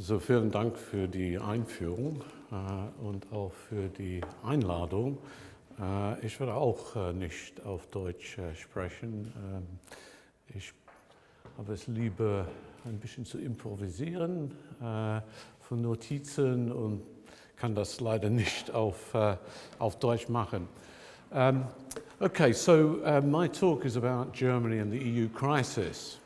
So, vielen Dank für die Einführung und auch für die Einladung. Ich werde auch nicht auf Deutsch sprechen. Ich habe es lieber ein bisschen zu improvisieren von Notizen und kann das leider nicht auf Deutsch machen. Okay, so my talk is about Germany and the EU crisis.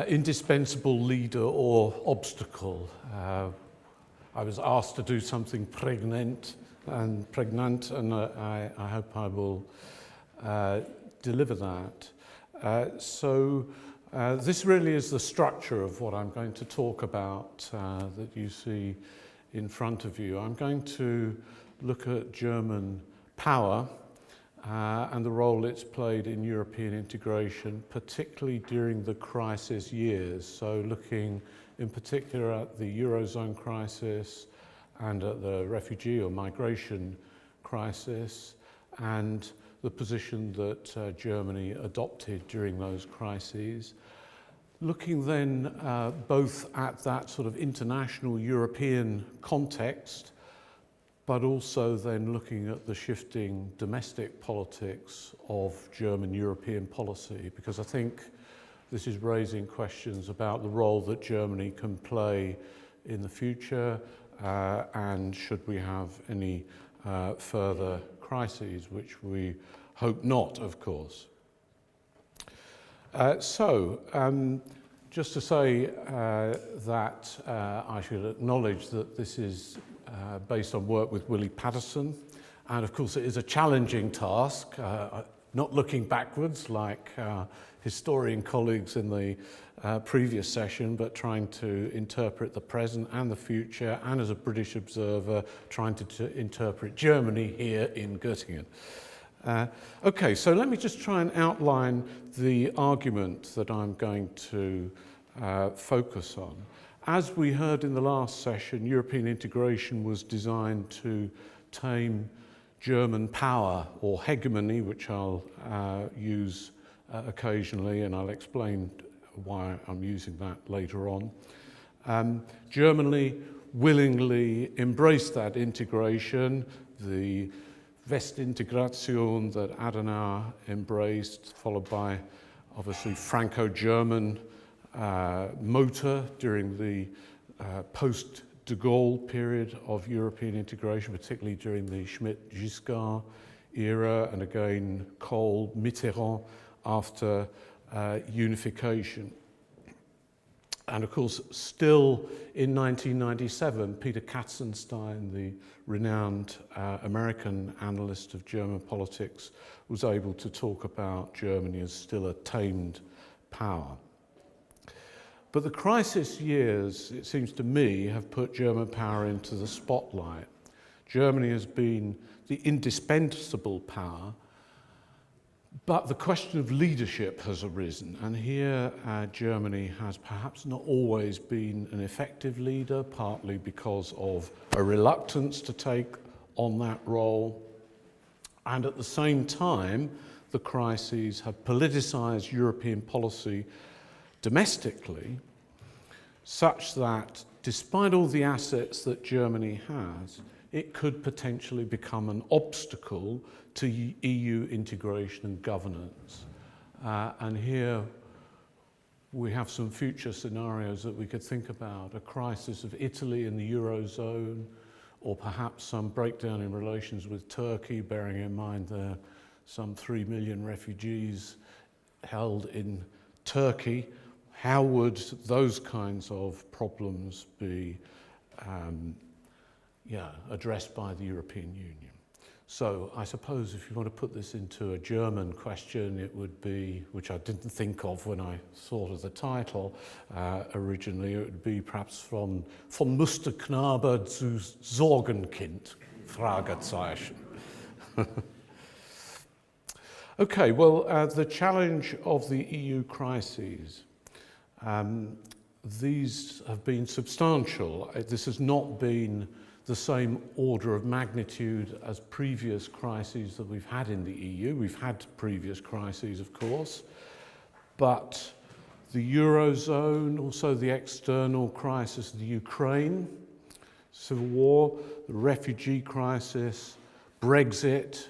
Indispensable leader or obstacle. I was asked to do something pregnant, and I hope I will deliver that. So this really is the structure of what I'm going to talk about that you see in front of you. I'm going to look at German power and the role it's played in European integration, particularly during the crisis years. So looking in particular at the eurozone crisis and at the refugee or migration crisis and the position that Germany adopted during those crises. Looking then both at that sort of international European context, but also then looking at the shifting domestic politics of German European policy, because I think this is raising questions about the role that Germany can play in the future and should we have any further crises, which we hope not, of course. Just to say that I should acknowledge that this is based on work with Willie Patterson, and of course it is a challenging task, not looking backwards like historian colleagues in the previous session, but trying to interpret the present and the future, and as a British observer trying to interpret Germany here in Göttingen. Okay, so let me just try and outline the argument that I'm going to focus on. As we heard in the last session, European integration was designed to tame German power or hegemony, which I'll use occasionally, and I'll explain why I'm using that later on. Germany willingly embraced that integration, the Westintegration that Adenauer embraced, followed by obviously Franco-German motor during the post-de Gaulle period of European integration, particularly during the Schmidt-Giscard era, and again Kohl, Mitterrand after unification. And of course, still in 1997, Peter Katzenstein, the renowned American analyst of German politics, was able to talk about Germany as still a tamed power. But the crisis years, it seems to me, have put German power into the spotlight. Germany has been the indispensable power, but the question of leadership has arisen, and here Germany has perhaps not always been an effective leader, partly because of a reluctance to take on that role, and at the same time the crises have politicized European policy domestically, such that despite all the assets that Germany has, it could potentially become an obstacle to EU integration and governance. And here we have some future scenarios that we could think about: a crisis of Italy in the eurozone, or perhaps some breakdown in relations with Turkey, bearing in mind there are some 3 million refugees held in Turkey. How would those kinds of problems be addressed by the European Union? So I suppose if you want to put this into a German question, it would be, which I didn't think of when I thought of the title originally, it would be perhaps von Musterknabe zu Sorgenkind, Fragezeichen. Okay, well, the challenge of the EU crises. These have been substantial. This has not been the same order of magnitude as previous crises that we've had in the EU. We've had previous crises, of course, but the eurozone, also the external crisis of the Ukraine, civil war, the refugee crisis, Brexit,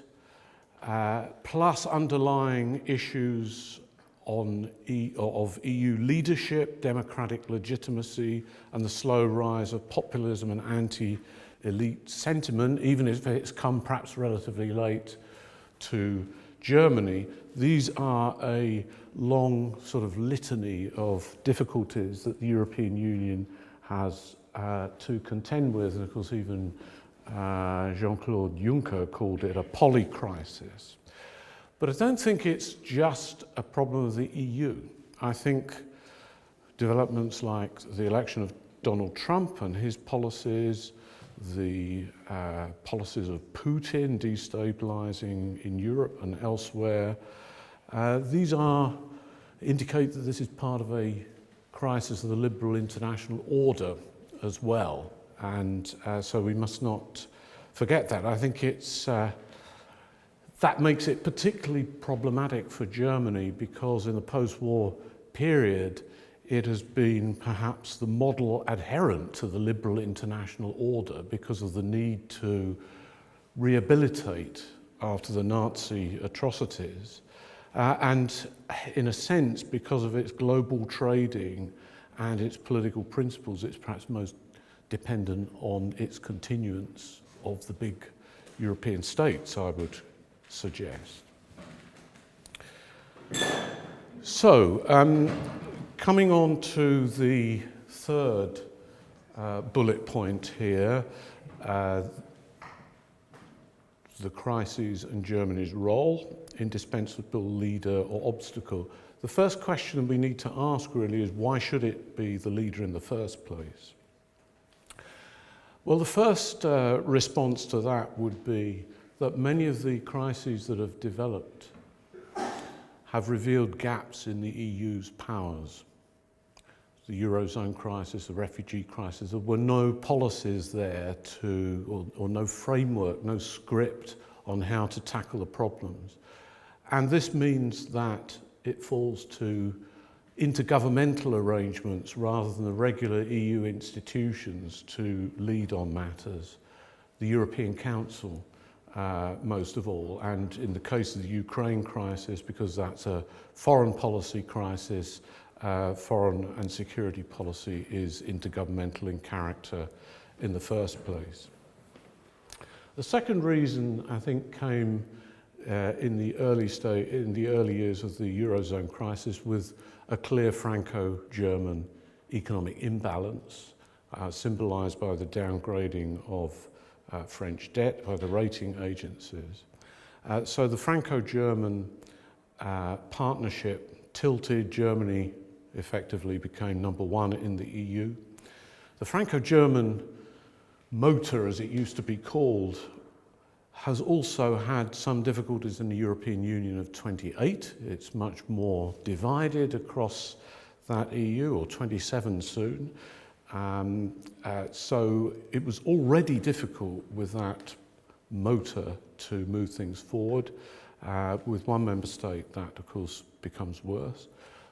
plus underlying issues of EU leadership, democratic legitimacy, and the slow rise of populism and anti-elite sentiment, even if it's come perhaps relatively late to Germany. These are a long sort of litany of difficulties that the European Union has to contend with, and of course even Jean-Claude Juncker called it a polycrisis. But I don't think it's just a problem of the EU. I think developments like the election of Donald Trump and his policies, the policies of Putin destabilizing in Europe and elsewhere, these indicate that this is part of a crisis of the liberal international order as well. And so we must not forget that. I think that makes it particularly problematic for Germany because in the post-war period, it has been perhaps the model adherent to the liberal international order because of the need to rehabilitate after the Nazi atrocities. And in a sense, because of its global trading and its political principles, it's perhaps most dependent on its continuance of the big European states, I would suggest. So, coming on to the third bullet point here, the crises and Germany's role, indispensable leader or obstacle. The first question we need to ask really is why should it be the leader in the first place? Well, the first response to that would be that many of the crises that have developed have revealed gaps in the EU's powers. The eurozone crisis, the refugee crisis, there were no policies there or no framework, no script on how to tackle the problems. And this means that it falls to intergovernmental arrangements rather than the regular EU institutions to lead on matters. The European Council, most of all, and in the case of the Ukraine crisis, because that's a foreign policy crisis, foreign and security policy is intergovernmental in character in the first place. The second reason, I think, came in the early years of the eurozone crisis with a clear Franco-German economic imbalance, symbolized by the downgrading of French debt by the rating agencies. So the Franco-German partnership tilted. Germany effectively became number one in the EU. The Franco-German motor, as it used to be called, has also had some difficulties in the European Union of 28. It's much more divided across that EU, or 27 soon. So it was already difficult with that motor to move things forward. With one member state, that of course becomes worse.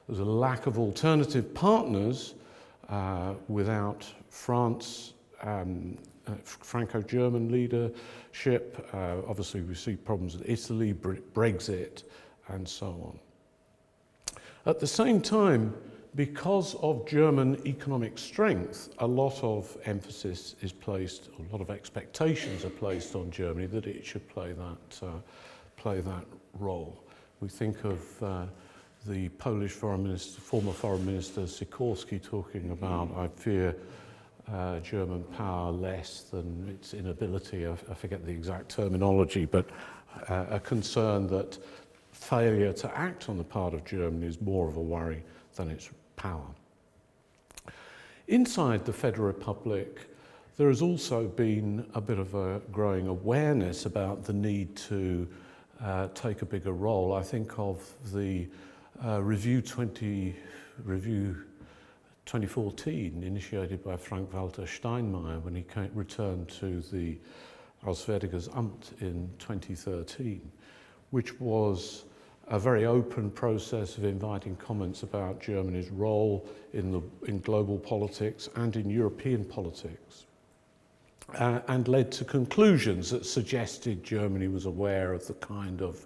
There's a lack of alternative partners without France, Franco-German leadership. Obviously we see problems with Italy, Brexit, and so on. At the same time, because of German economic strength, a lot of emphasis is placed, a lot of expectations are placed on Germany that it should play that role. We think of the Polish former foreign minister Sikorski talking about, I fear German power less than its inability, I forget the exact terminology, but a concern that failure to act on the part of Germany is more of a worry than its power. Inside the Federal Republic, there has also been a bit of a growing awareness about the need to take a bigger role. I think of the Review 2014, initiated by Frank-Walter Steinmeier when he returned to the Auswärtiges Amt in 2013, which was a very open process of inviting comments about Germany's role in global politics and in European politics, and led to conclusions that suggested Germany was aware of the kind of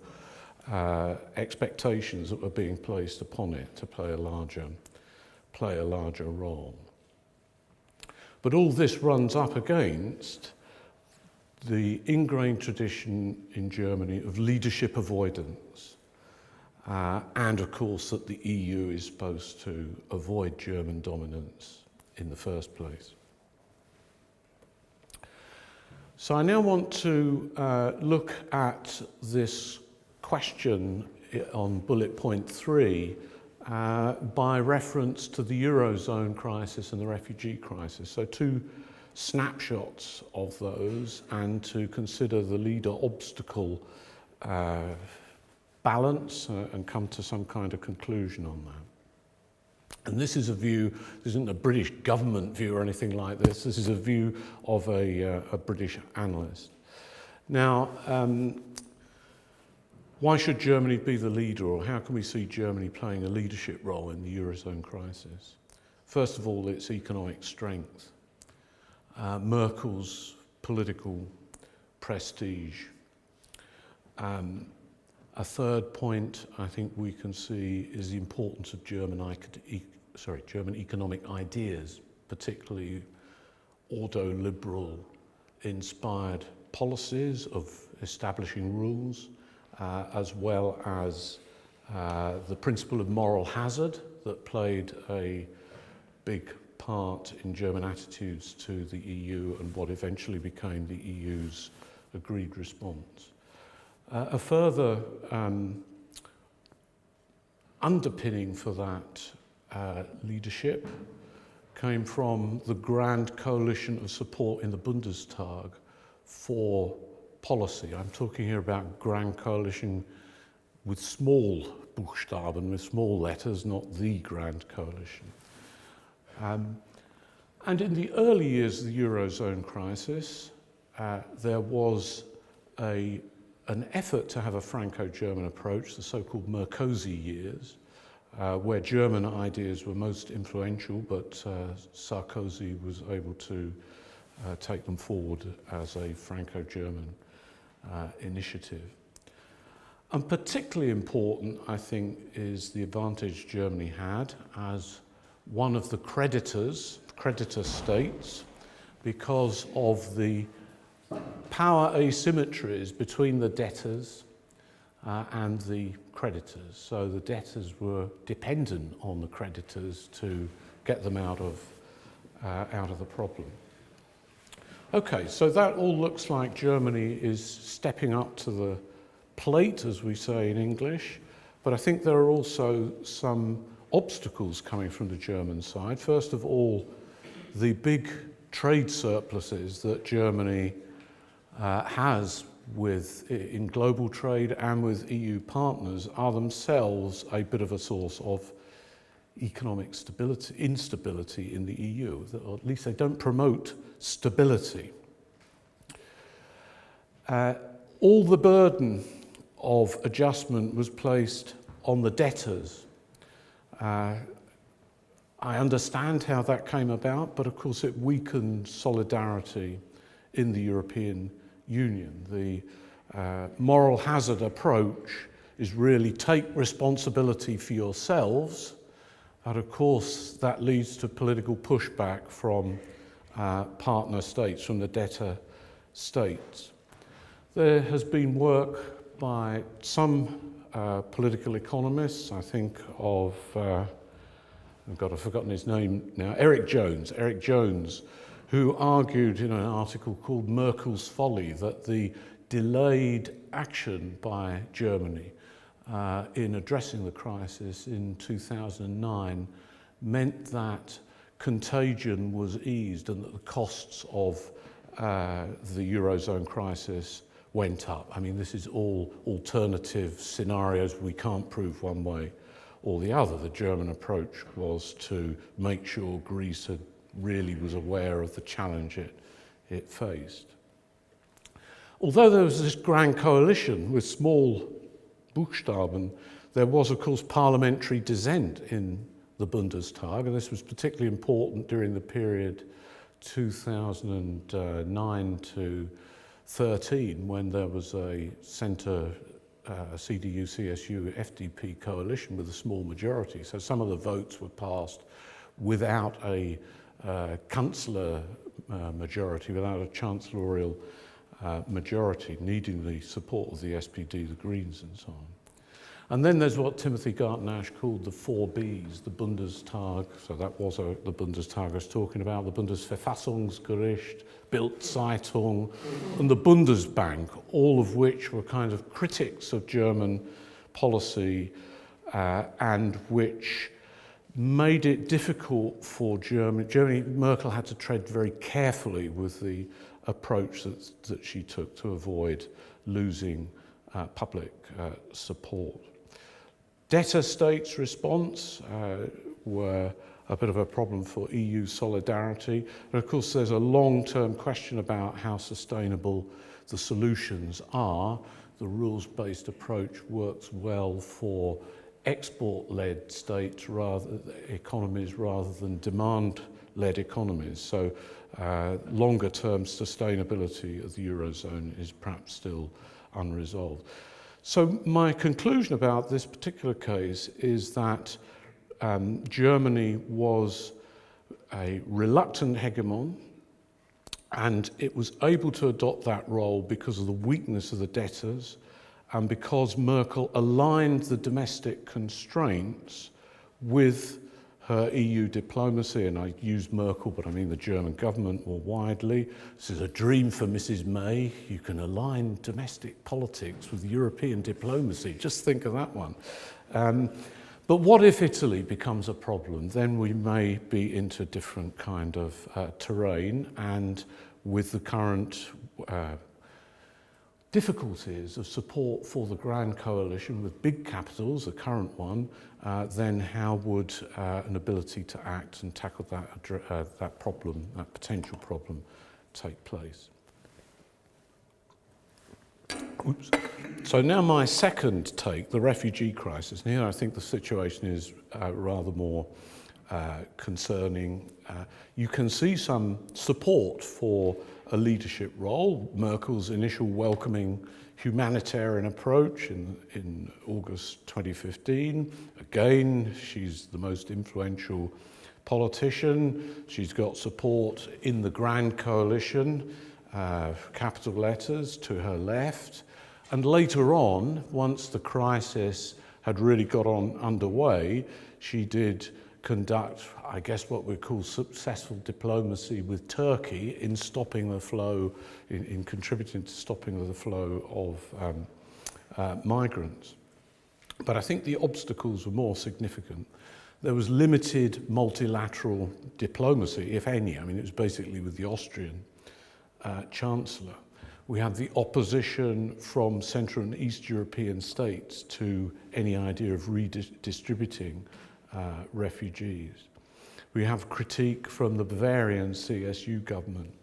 expectations that were being placed upon it to play a larger role. But all this runs up against the ingrained tradition in Germany of leadership avoidance, and of course that the EU is supposed to avoid German dominance in the first place. So I now want to look at this question on bullet point 3 by reference to the eurozone crisis and the refugee crisis. So 2 snapshots of those, and to consider the leader-obstacle balance and come to some kind of conclusion on that. And this is a view, this isn't a British government view or anything like this, this is a view of a British analyst. Now, why should Germany be the leader, or how can we see Germany playing a leadership role in the eurozone crisis? First of all, its economic strength. Merkel's political prestige. A third point I think we can see is the importance of German economic ideas, particularly ordo-liberal inspired policies of establishing rules, as well as the principle of moral hazard that played a big part in German attitudes to the EU and what eventually became the EU's agreed response. A further underpinning for that leadership came from the grand coalition of support in the Bundestag for policy. I'm talking here about grand coalition with small Buchstaben, with small letters, not the grand coalition. And in the early years of the eurozone crisis, there was an effort to have a Franco-German approach, the so-called Merkozy years, where German ideas were most influential, but Sarkozy was able to take them forward as a Franco-German initiative. And particularly important, I think, is the advantage Germany had as one of the creditor states, because of the power asymmetries between the debtors and the creditors. So the debtors were dependent on the creditors to get them out of the problem. Okay, so that all looks like Germany is stepping up to the plate, as we say in English, but I think there are also some obstacles coming from the German side. First of all, the big trade surpluses that Germany has in global trade and with EU partners are themselves a bit of a source of economic instability in the EU, or at least they don't promote stability. All the burden of adjustment was placed on the debtors. I understand how that came about, but of course it weakened solidarity in the European Union. The moral hazard approach is really take responsibility for yourselves, and of course that leads to political pushback from partner states, from the debtor states. There has been work by some political economists, I think of, I've forgotten his name now, Eric Jones, who argued in an article called Merkel's Folly that the delayed action by Germany in addressing the crisis in 2009 meant that contagion was eased and that the costs of the Eurozone crisis went up. I mean, this is all alternative scenarios. We can't prove one way or the other. The German approach was to make sure Greece really was aware of the challenge it faced. Although there was this grand coalition with small Buchstaben, there was, of course, parliamentary dissent in the Bundestag, and this was particularly important during the period 2009 to 13, when there was a centre CDU, CSU, FDP coalition with a small majority. So some of the votes were passed without a councillor majority, without a chancellorial majority, needing the support of the SPD, the Greens and so on. And then there's what Timothy Garton-Ash called the 4Bs, the Bundestag, so that was the Bundestag I was talking about, the Bundesverfassungsgericht, Bild-Zeitung, and the Bundesbank, all of which were kind of critics of German policy and which made it difficult for Germany. Merkel had to tread very carefully with the approach that she took to avoid losing public support. Debtor states' response were a bit of a problem for EU solidarity. And of course, there's a long-term question about how sustainable the solutions are. The rules-based approach works well for export-led states, economies rather than demand-led economies. So longer-term sustainability of the eurozone is perhaps still unresolved. So my conclusion about this particular case is that Germany was a reluctant hegemon, and it was able to adopt that role because of the weakness of the debtors and because Merkel aligned the domestic constraints with her EU diplomacy, and I use Merkel, but I mean the German government more widely. This is a dream for Mrs. May. You can align domestic politics with European diplomacy. Just think of that one. But what if Italy becomes a problem? Then we may be into different kind of terrain, and with the current difficulties of support for the Grand Coalition with big capitals, the current one, then how would an ability to act and tackle that problem, that potential problem, take place? Oops. So now my second take, the refugee crisis. And here I think the situation is rather more concerning. You can see some support for a leadership role. Merkel's initial welcoming humanitarian approach in August 2015. Again, she's the most influential politician. She's got support in the Grand Coalition, capital letters to her left. And later on, once the crisis had really got underway, she did conduct, I guess, what we call successful diplomacy with Turkey in stopping the flow, in contributing to stopping the flow of migrants. But I think the obstacles were more significant. There was limited multilateral diplomacy, if any. I mean, it was basically with the Austrian Chancellor. We had the opposition from Central and East European states to any idea of redistributing refugees. We have critique from the Bavarian CSU government.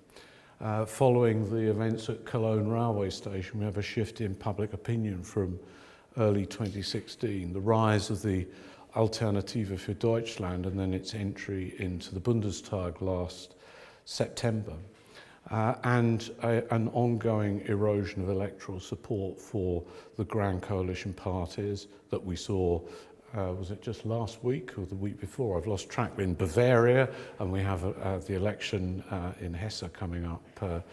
Following the events at Cologne railway station, we have a shift in public opinion from early 2016, the rise of the Alternative für Deutschland and then its entry into the Bundestag last September. And an ongoing erosion of electoral support for the Grand Coalition parties that we saw, was it just last week or the week before? I've lost track. We're in Bavaria, and we have the election in Hesse coming up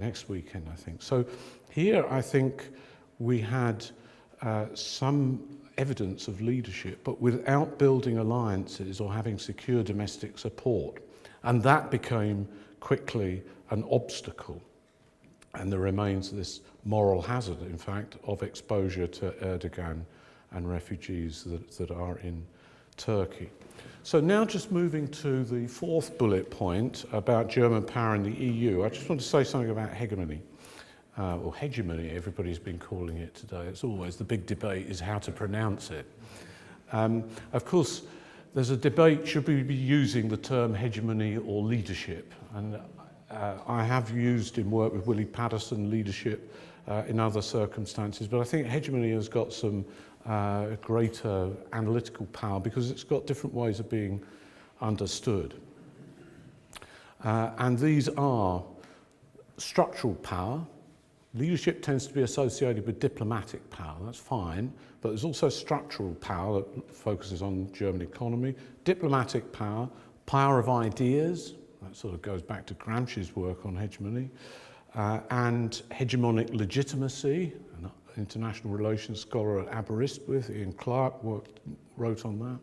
next weekend, I think. So here I think we had some evidence of leadership, but without building alliances or having secure domestic support. And that became quickly an obstacle. And there remains this moral hazard, in fact, of exposure to Erdogan and refugees that are in Turkey. So now just moving to the fourth bullet point about German power in the EU, I just want to say something about hegemony. Or hegemony, everybody's been calling it today. It's always the big debate is how to pronounce it. Of course, there's a debate, should we be using the term hegemony or leadership? And I have used in work with Willie Patterson leadership in other circumstances, but I think hegemony has got some greater analytical power because it's got different ways of being understood. And these are structural power. Leadership tends to be associated with diplomatic power, that's fine, but there's also structural power that focuses on German economy, diplomatic power, power of ideas, that sort of goes back to Gramsci's work on hegemony, and hegemonic legitimacy, an international relations scholar at Aberystwyth, Ian Clark, wrote on that.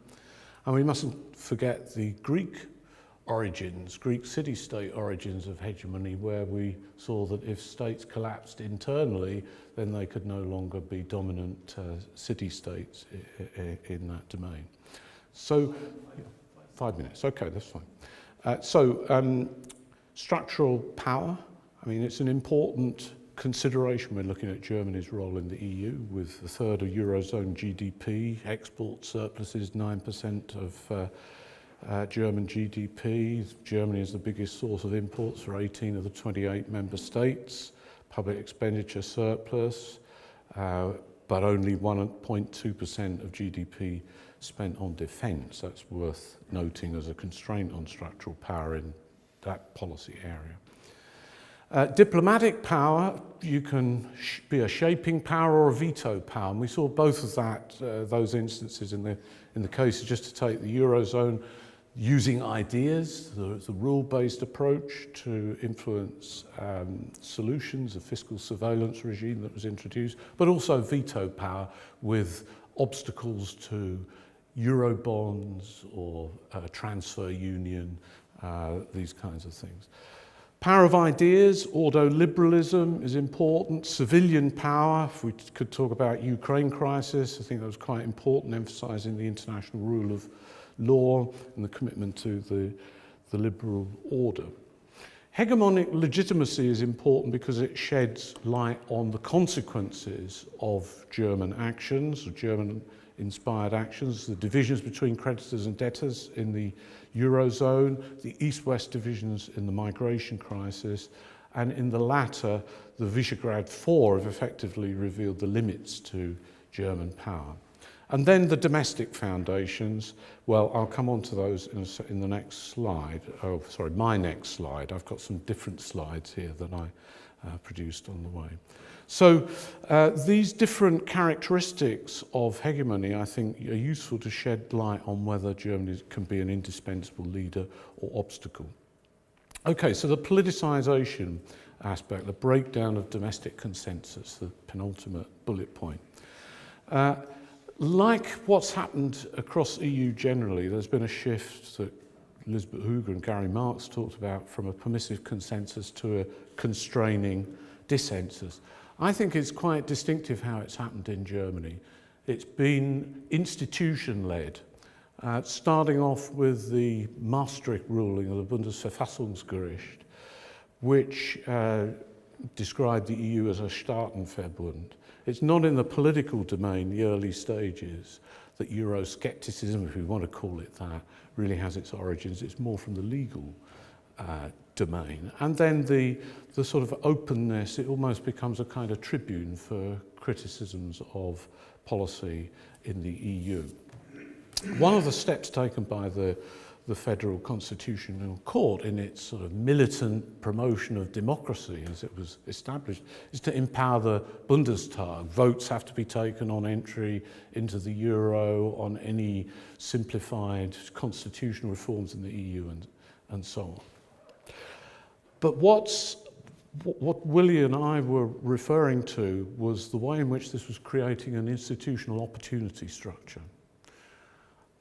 And we mustn't forget the Greek origins, Greek city-state origins of hegemony, where we saw that if states collapsed internally, then they could no longer be dominant city-states in that domain. So, 5 minutes, okay, that's fine. Structural power, I mean, it's an important consideration when looking at Germany's role in the EU, with a third of eurozone GDP, export surpluses 9% of German GDP. Germany is the biggest source of imports for 18 of the 28 member states. Public expenditure surplus, but only 1.2% of GDP spent on defence. That's worth noting as a constraint on structural power in that policy area. Diplomatic power, you can be a shaping power or a veto power, and we saw both of that, those instances in the case, just to take the eurozone, using ideas, the rule-based approach to influence solutions, a fiscal surveillance regime that was introduced, but also veto power with obstacles to Eurobonds or transfer union, these kinds of things. Power of ideas, ordoliberalism is important. Civilian power, if we could talk about Ukraine crisis, I think that was quite important, emphasising the international rule of law and the commitment to the liberal order. Hegemonic legitimacy is important because it sheds light on the consequences of German actions, of German-inspired actions, the divisions between creditors and debtors in the eurozone, the East-West divisions in the migration crisis, and in the latter, the Visegrad Four have effectively revealed the limits to German power. And then the domestic foundations, well, I'll come on to those in the next slide. Oh, sorry, my next slide. I've got some different slides here that I produced on the way. So these different characteristics of hegemony, I think, are useful to shed light on whether Germany can be an indispensable leader or obstacle. Okay, so the politicization aspect, the breakdown of domestic consensus, the penultimate bullet point. Like what's happened across EU generally, there's been a shift that Lisbeth Huger and Gary Marx talked about from a permissive consensus to a constraining dissensus. I think it's quite distinctive how it's happened in Germany. It's been institution-led, starting off with the Maastricht ruling of the Bundesverfassungsgericht, which described the EU as a Staatenverbund. It's not in the political domain, the early stages, that Euroscepticism, if we want to call it that, really has its origins. It's more from the legal domain. And then the sort of openness, it almost becomes a kind of tribune for criticisms of policy in the EU. One of the steps taken by the Federal Constitutional Court in its sort of militant promotion of democracy as it was established is to empower the Bundestag. Votes have to be taken on entry into the euro, on any simplified constitutional reforms in the EU and so on. But what Willie and I were referring to was the way in which this was creating an institutional opportunity structure.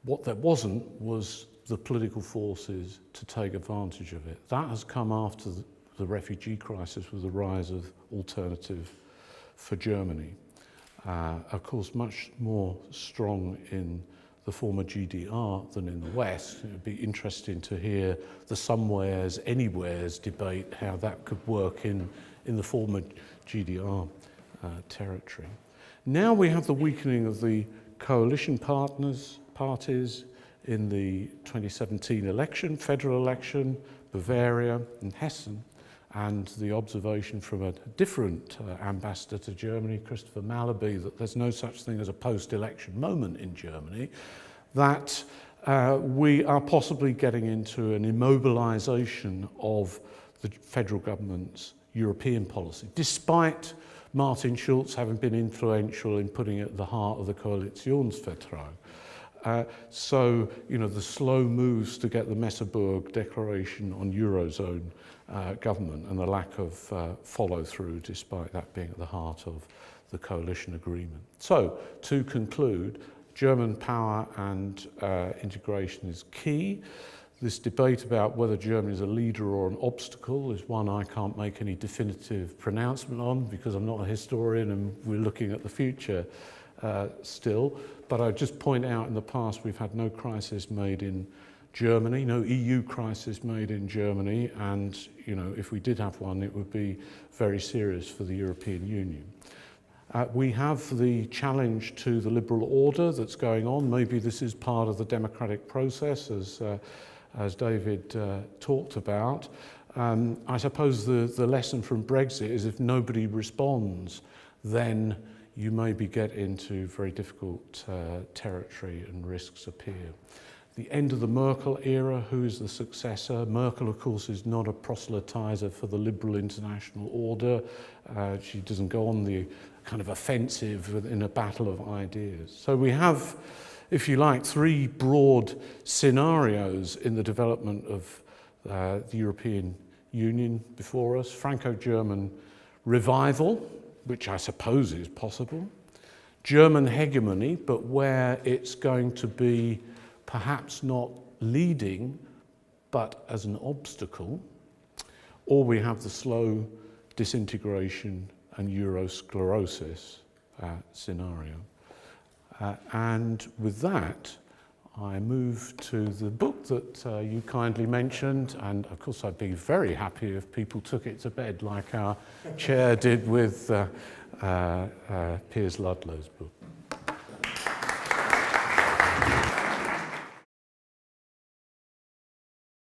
What there wasn't was the political forces to take advantage of it. That has come after the refugee crisis with the rise of Alternative for Germany. Of course, much more strong in the former GDR than in the West. It would be interesting to hear the somewheres, anywheres debate, how that could work in the former GDR territory. Now we have the weakening of the coalition parties in the 2017 election, federal election, Bavaria and Hessen, and the observation from a different ambassador to Germany, Christopher Malaby, that there's no such thing as a post-election moment in Germany, that we are possibly getting into an immobilisation of the federal government's European policy, despite Martin Schulz having been influential in putting it at the heart of the Koalitionsvertrag. So, you know, the slow moves to get the Messerburg Declaration on eurozone government and the lack of follow-through, despite that being at the heart of the coalition agreement. So, to conclude, German power and integration is key. This debate about whether Germany is a leader or an obstacle is one I can't make any definitive pronouncement on because I'm not a historian and we're looking at the future still. But I just point out in the past we've had no crisis made in Germany, no EU crisis made in Germany, and you know, if we did have one, it would be very serious for the European Union. We have the challenge to the liberal order that's going on. Maybe this is part of the democratic process, as David talked about. I suppose the lesson from Brexit is if nobody responds, then you maybe get into very difficult territory and risks appear. The end of the Merkel era, who is the successor? Merkel, of course, is not a proselytizer for the liberal international order. She doesn't go on the kind of offensive in a battle of ideas. So we have, if you like, three broad scenarios in the development of the European Union before us. Franco-German revival, which I suppose is possible. German hegemony, but where it's going to be perhaps not leading, but as an obstacle. Or we have the slow disintegration and Eurosclerosis scenario. And with that, I move to the book that you kindly mentioned, and of course I'd be very happy if people took it to bed like our chair did with Piers Ludlow's book.